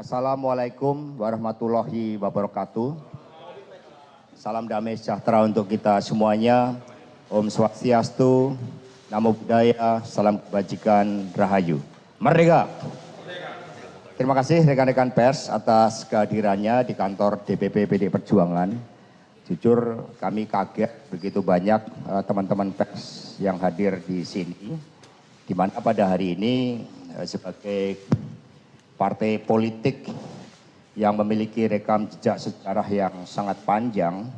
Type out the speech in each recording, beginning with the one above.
Assalamualaikum warahmatullahi wabarakatuh. Salam damai sejahtera untuk kita semuanya. Om Swastiastu, Namo Buddhaya, salam kebajikan, Rahayu. Merdeka! Terima kasih rekan-rekan pers atas kehadirannya di kantor DPP PDI Perjuangan. Jujur kami kaget begitu banyak teman-teman pers yang hadir di sini. Di mana pada hari ini sebagai partai politik yang memiliki rekam jejak sejarah yang sangat panjang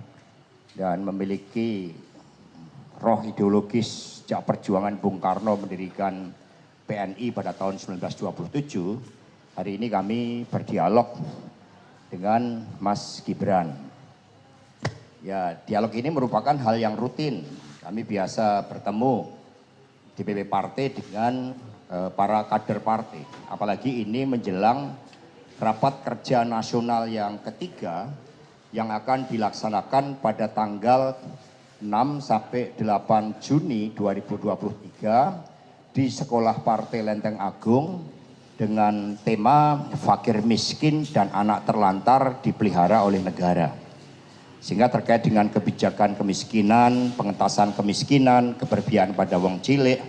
dan memiliki roh ideologis sejak perjuangan Bung Karno mendirikan PNI pada tahun 1927, hari ini kami berdialog dengan Mas Gibran. Ya, dialog ini merupakan hal yang rutin. Kami biasa bertemu DPP partai dengan para kader partai, apalagi ini menjelang rapat kerja nasional yang ketiga yang akan dilaksanakan pada tanggal 6 sampai 8 Juni 2023 di Sekolah Partai Lenteng Agung dengan tema Fakir Miskin dan Anak Terlantar Dipelihara oleh Negara. Sehingga terkait dengan kebijakan kemiskinan, pengentasan kemiskinan, keberpihakan pada wong cilik,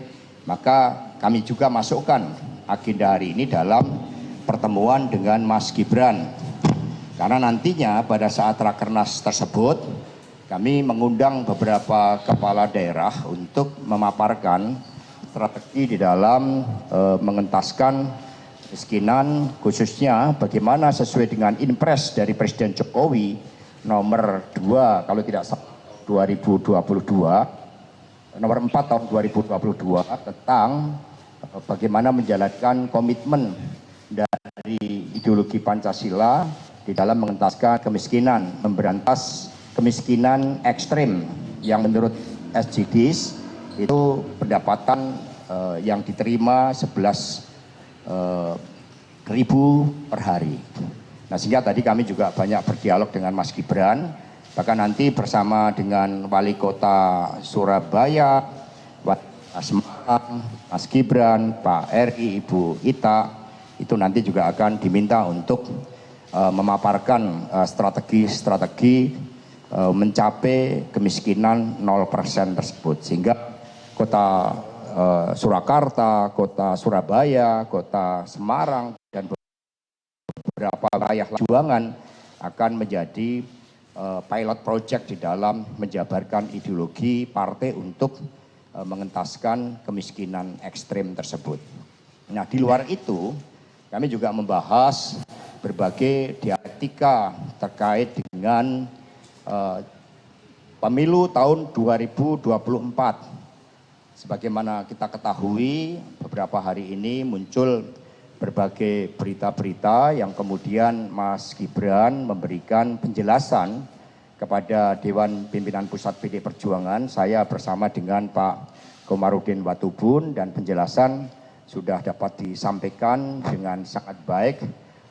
maka kami juga masukkan agenda hari ini dalam pertemuan dengan Mas Gibran. Karena nantinya pada saat rakernas tersebut, kami mengundang beberapa kepala daerah untuk memaparkan strategi di dalam mengentaskan kemiskinan, khususnya bagaimana sesuai dengan impres dari Presiden Jokowi nomor 2 kalau tidak salah 2022, nomor 4 tahun 2022 tentang bagaimana menjalankan komitmen dari ideologi Pancasila di dalam mengentaskan kemiskinan, memberantas kemiskinan ekstrim yang menurut SDGs itu pendapatan yang diterima 11.000 per hari. Nah, sehingga tadi kami juga banyak berdialog dengan Mas Gibran, bahkan nanti bersama dengan Wali Kota Surabaya, Semarang, Mas Gibran, Pak RI, Ibu Ita, itu nanti juga akan diminta untuk memaparkan strategi-strategi mencapai kemiskinan 0% tersebut. Sehingga kota Surakarta, kota Surabaya, kota Semarang, dan beberapa wilayah perjuangan akan menjadi pilot project di dalam menjabarkan ideologi partai untuk mengentaskan kemiskinan ekstrim tersebut. Nah, di luar itu kami juga membahas berbagai dialektika terkait dengan pemilu tahun 2024. Sebagaimana kita ketahui, beberapa hari ini muncul berbagai berita-berita yang kemudian Mas Gibran memberikan penjelasan kepada Dewan Pimpinan Pusat PDI Perjuangan. Saya bersama dengan Pak Komarudin Watubun, dan penjelasan sudah dapat disampaikan dengan sangat baik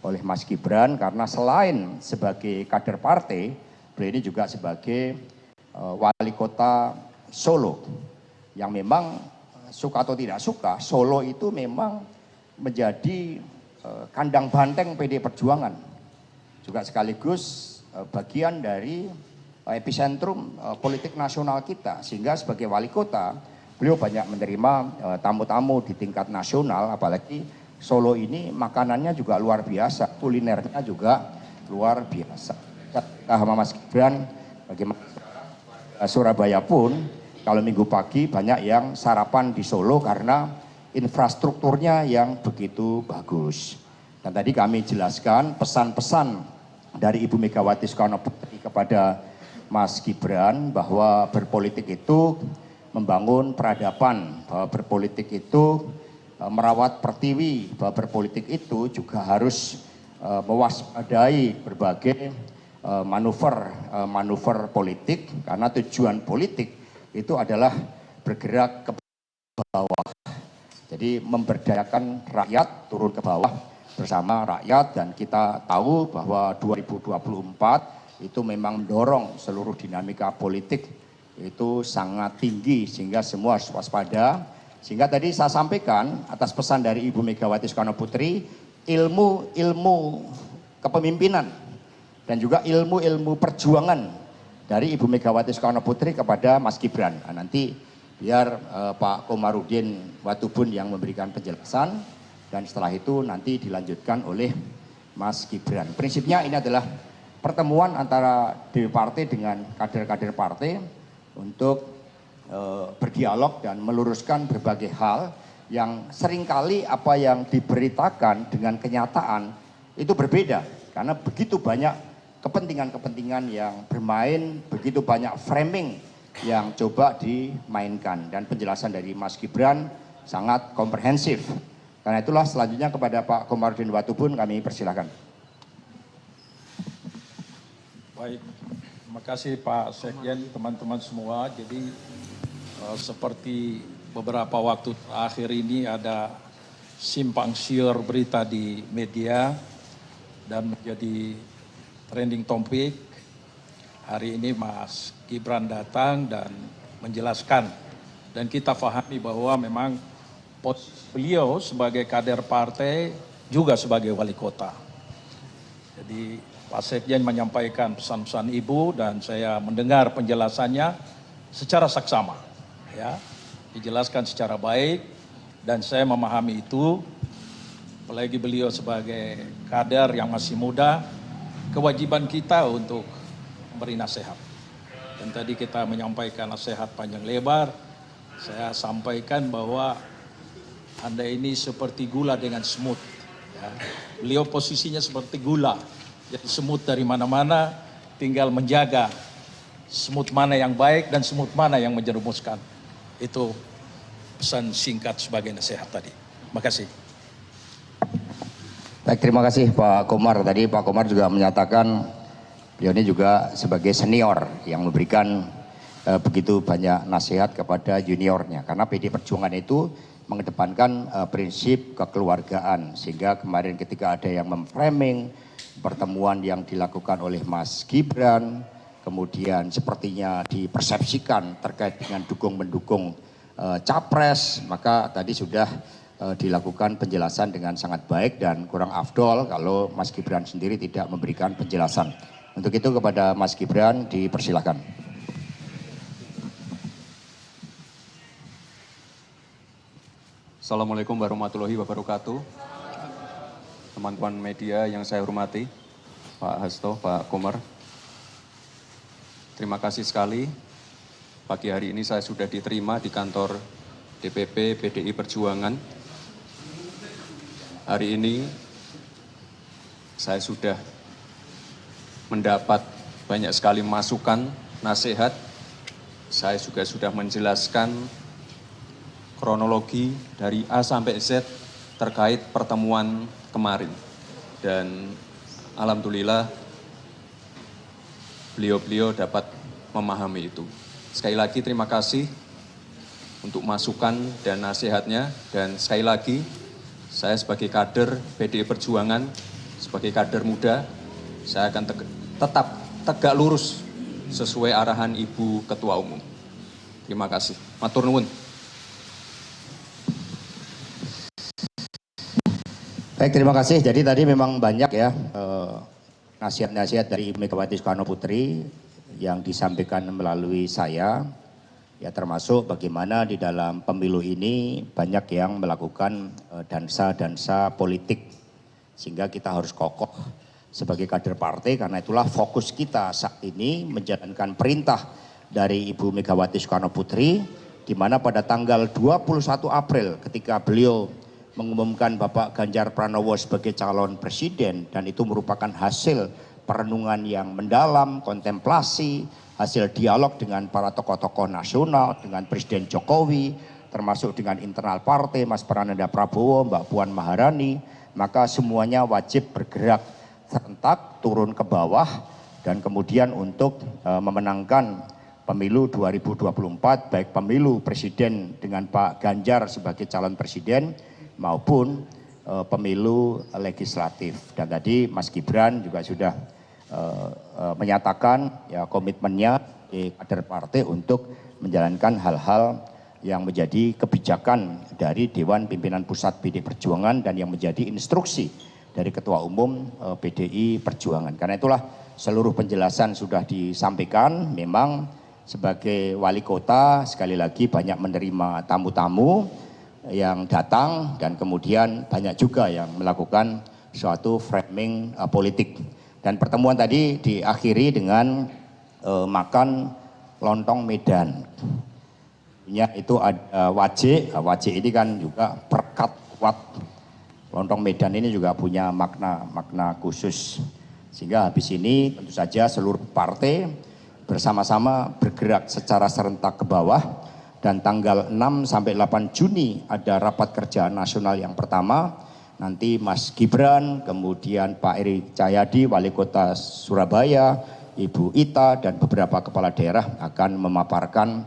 oleh Mas Gibran, karena selain sebagai kader partai, beliau ini juga sebagai wali kota Solo, yang memang suka atau tidak suka, Solo itu memang menjadi kandang banteng PDI Perjuangan, juga sekaligus bagian dari epicentrum politik nasional kita. Sehingga sebagai wali kota, beliau banyak menerima tamu-tamu di tingkat nasional, apalagi Solo ini makanannya juga luar biasa, kulinernya juga luar biasa. Sama Mas Gibran, bagaimana Surabaya pun kalau minggu pagi banyak yang sarapan di Solo karena infrastrukturnya yang begitu bagus. Dan tadi kami jelaskan pesan-pesan dari Ibu Megawati Soekarno Putri kepada Mas Gibran, bahwa berpolitik itu membangun peradaban, bahwa berpolitik itu merawat pertiwi, bahwa berpolitik itu juga harus mewaspadai berbagai manuver politik, karena tujuan politik itu adalah bergerak ke bawah. Jadi memberdayakan rakyat turun ke bawah bersama rakyat, dan kita tahu bahwa 2024 itu memang mendorong seluruh dinamika politik itu sangat tinggi, sehingga semua harus waspada. Sehingga tadi saya sampaikan atas pesan dari Ibu Megawati Soekarno Putri, ilmu kepemimpinan dan juga ilmu perjuangan dari Ibu Megawati Soekarno Putri kepada Mas Gibran. Nah, nanti biar Pak Komarudin Watubun yang memberikan penjelasan dan setelah itu nanti dilanjutkan oleh Mas Gibran. Prinsipnya ini adalah pertemuan antara DPP partai dengan kader-kader partai untuk berdialog dan meluruskan berbagai hal yang seringkali apa yang diberitakan dengan kenyataan itu berbeda. Karena begitu banyak kepentingan-kepentingan yang bermain, begitu banyak framing yang coba dimainkan. Dan penjelasan dari Mas Gibran sangat komprehensif. Karena itulah selanjutnya kepada Pak Komarudin Watubun kami persilakan. Baik, terima kasih Pak Sekjen, teman-teman semua. Jadi seperti beberapa waktu terakhir ini ada simpang siur berita di media dan menjadi trending topik. Hari ini Mas Gibran datang dan menjelaskan dan kita pahami bahwa memang posisi beliau sebagai kader partai juga sebagai wali kota. Jadi Pak Sekjen menyampaikan pesan-pesan Ibu dan saya mendengar penjelasannya secara saksama, ya, dijelaskan secara baik dan saya memahami itu. Apalagi beliau sebagai kader yang masih muda, kewajiban kita untuk memberi nasihat. Dan tadi kita menyampaikan nasihat panjang lebar. Saya sampaikan bahwa Anda ini seperti gula dengan semut. Ya. Beliau posisinya seperti gula. Jadi semut dari mana-mana tinggal menjaga semut mana yang baik dan semut mana yang menjerumuskan. Itu pesan singkat sebagai nasihat tadi. Terima kasih. Baik, terima kasih Pak Komar. Tadi Pak Komar juga menyatakan beliau ini juga sebagai senior yang memberikan begitu banyak nasihat kepada juniornya. Karena PD Perjuangan itu mengedepankan prinsip kekeluargaan. Sehingga kemarin ketika ada yang memframing pertemuan yang dilakukan oleh Mas Gibran, kemudian sepertinya dipersepsikan terkait dengan dukung-mendukung capres, maka tadi sudah dilakukan penjelasan dengan sangat baik dan kurang afdol kalau Mas Gibran sendiri tidak memberikan penjelasan. Untuk itu kepada Mas Gibran dipersilakan. Assalamualaikum warahmatullahi wabarakatuh. Teman-teman media yang saya hormati, Pak Hasto, Pak Komar. Terima kasih sekali. Pagi hari ini saya sudah diterima di kantor DPP PDI Perjuangan. Hari ini saya sudah mendapat banyak sekali masukan, nasihat. Saya juga sudah menjelaskan kronologi dari A sampai Z terkait pertemuan kemarin. Dan alhamdulillah beliau-beliau dapat memahami itu. Sekali lagi terima kasih untuk masukan dan nasihatnya. Dan sekali lagi saya sebagai kader PDI Perjuangan, sebagai kader muda, saya akan tetap tegak lurus sesuai arahan Ibu Ketua Umum. Terima kasih. Matur nuwun. Baik, terima kasih. Jadi tadi memang banyak ya nasihat-nasihat dari Ibu Megawati Soekarno Putri yang disampaikan melalui saya, ya termasuk bagaimana di dalam pemilu ini banyak yang melakukan dansa-dansa politik. Sehingga kita harus kokoh sebagai kader partai, karena itulah fokus kita saat ini menjalankan perintah dari Ibu Megawati Soekarno Putri, di mana pada tanggal 21 April ketika beliau mengumumkan Bapak Ganjar Pranowo sebagai calon presiden, dan itu merupakan hasil perenungan yang mendalam, kontemplasi, hasil dialog dengan para tokoh-tokoh nasional, dengan Presiden Jokowi, termasuk dengan internal partai, Mas Prananda Prabowo, Mbak Puan Maharani, maka semuanya wajib bergerak serentak turun ke bawah dan kemudian untuk memenangkan pemilu 2024, baik pemilu presiden dengan Pak Ganjar sebagai calon presiden maupun pemilu legislatif. Dan tadi Mas Gibran juga sudah menyatakan ya komitmennya di kader partai untuk menjalankan hal-hal yang menjadi kebijakan dari Dewan Pimpinan Pusat PD Perjuangan dan yang menjadi instruksi dari Ketua Umum PDI Perjuangan. Karena itulah seluruh penjelasan sudah disampaikan. Memang sebagai wali kota sekali lagi banyak menerima tamu-tamu yang datang dan kemudian banyak juga yang melakukan suatu framing politik. Dan pertemuan tadi diakhiri dengan makan lontong Medan. Itu ada wajik ini kan juga perekat kuat. Lontong Medan ini juga punya makna khusus. Sehingga habis ini tentu saja seluruh partai bersama-sama bergerak secara serentak ke bawah. Dan tanggal 6 sampai 8 Juni ada rapat kerja nasional yang pertama. Nanti Mas Gibran, kemudian Pak Eri Cahyadi, Wali Kota Surabaya, Ibu Ita, dan beberapa kepala daerah akan memaparkan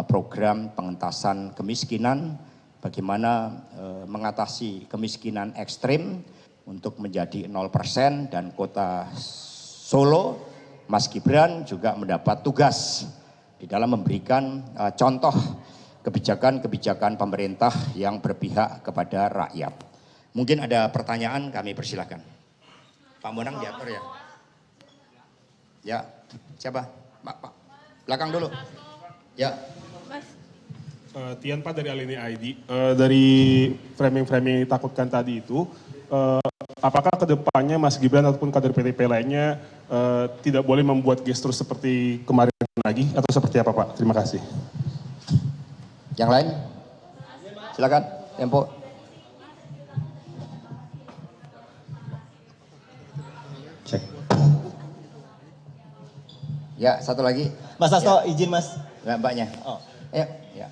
program pengentasan kemiskinan, bagaimana mengatasi kemiskinan ekstrim untuk menjadi 0%, dan kota Solo, Mas Gibran juga mendapat tugas di dalam memberikan contoh kebijakan-kebijakan pemerintah yang berpihak kepada rakyat. Mungkin ada pertanyaan, kami persilahkan. Pak Monang diatur ya. Ya, siapa? Pak. Belakang dulu. Ya. Tian Pak dari Alini ID, dari framing-framing yang ditakutkan tadi itu, apakah kedepannya Mas Gibran ataupun kader PDIP lainnya tidak boleh membuat gestur seperti kemarin lagi atau seperti apa Pak? Terima kasih. Yang lain? Silakan, Tempo. Cek. Ya, satu lagi. Mas Hasto, ya. izin Mas. Mbaknya. Oh. Ya, ya.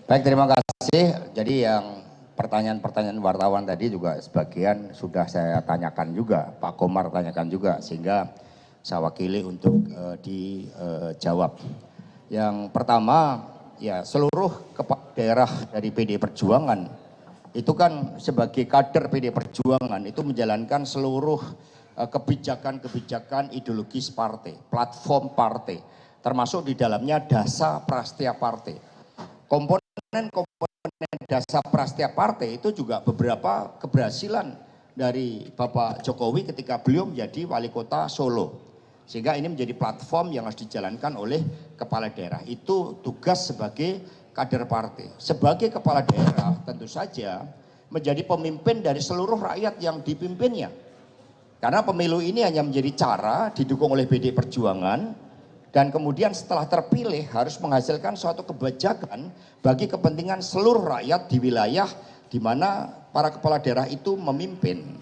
Baik, terima kasih. Jadi yang pertanyaan-pertanyaan wartawan tadi juga sebagian sudah saya tanyakan juga, Pak Komar tanyakan juga, sehingga saya wakili untuk dijawab. Yang pertama, ya seluruh kepala daerah dari PDI Perjuangan itu kan sebagai kader PDI Perjuangan itu menjalankan seluruh kebijakan-kebijakan ideologis partai, platform partai, termasuk di dalamnya dasar prastia partai. Komponen dasar prastia partai itu juga beberapa keberhasilan dari Bapak Jokowi ketika beliau menjadi wali kota Solo. Sehingga ini menjadi platform yang harus dijalankan oleh kepala daerah. Itu tugas sebagai kader partai. Sebagai kepala daerah tentu saja menjadi pemimpin dari seluruh rakyat yang dipimpinnya. Karena pemilu ini hanya menjadi cara didukung oleh PDI Perjuangan. Dan kemudian setelah terpilih harus menghasilkan suatu kebijakan bagi kepentingan seluruh rakyat di wilayah di mana para kepala daerah itu memimpin.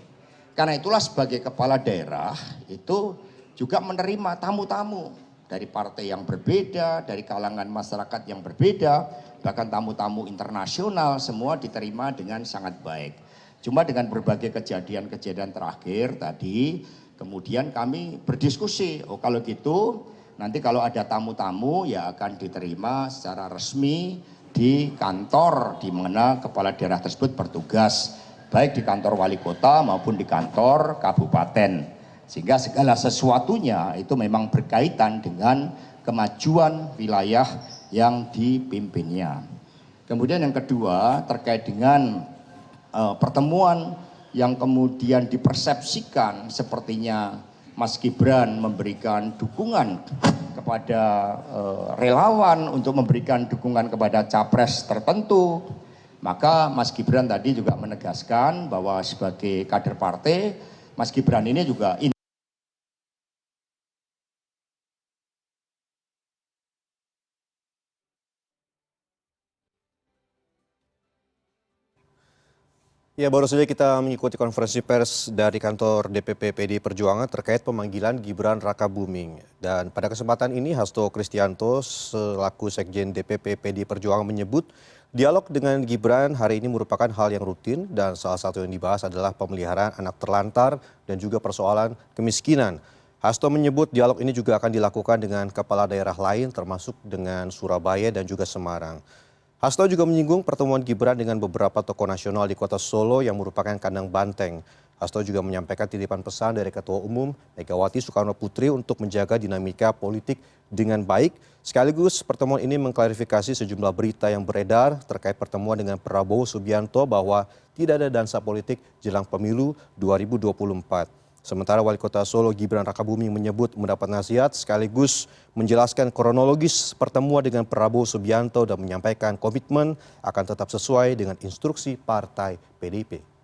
Karena itulah sebagai kepala daerah itu juga menerima tamu-tamu dari partai yang berbeda, dari kalangan masyarakat yang berbeda, bahkan tamu-tamu internasional semua diterima dengan sangat baik. Cuma dengan berbagai kejadian-kejadian terakhir tadi, kemudian kami berdiskusi, oh kalau gitu nanti kalau ada tamu-tamu ya akan diterima secara resmi di kantor di mana kepala daerah tersebut bertugas, baik di kantor wali kota maupun di kantor kabupaten. Sehingga segala sesuatunya itu memang berkaitan dengan kemajuan wilayah yang dipimpinnya. Kemudian yang kedua terkait dengan pertemuan yang kemudian dipersepsikan sepertinya Mas Gibran memberikan dukungan kepada relawan untuk memberikan dukungan kepada capres tertentu, maka Mas Gibran tadi juga menegaskan bahwa sebagai kader partai, Mas Gibran ini juga Ya, baru saja kita mengikuti konferensi pers dari kantor DPP PDI Perjuangan terkait pemanggilan Gibran Rakabuming. Dan pada kesempatan ini Hasto Kristianto selaku Sekjen DPP PDI Perjuangan menyebut dialog dengan Gibran hari ini merupakan hal yang rutin dan salah satu yang dibahas adalah pemeliharaan anak terlantar dan juga persoalan kemiskinan. Hasto menyebut dialog ini juga akan dilakukan dengan kepala daerah lain termasuk dengan Surabaya dan juga Semarang. Hasto juga menyinggung pertemuan Gibran dengan beberapa tokoh nasional di kota Solo yang merupakan kandang banteng. Hasto juga menyampaikan titipan pesan dari Ketua Umum Megawati Soekarno Putri untuk menjaga dinamika politik dengan baik. Sekaligus pertemuan ini mengklarifikasi sejumlah berita yang beredar terkait pertemuan dengan Prabowo Subianto bahwa tidak ada dansa politik jelang pemilu 2024. Sementara Wali Kota Solo Gibran Rakabuming menyebut mendapat nasihat sekaligus menjelaskan kronologis pertemuan dengan Prabowo Subianto dan menyampaikan komitmen akan tetap sesuai dengan instruksi Partai PDIP.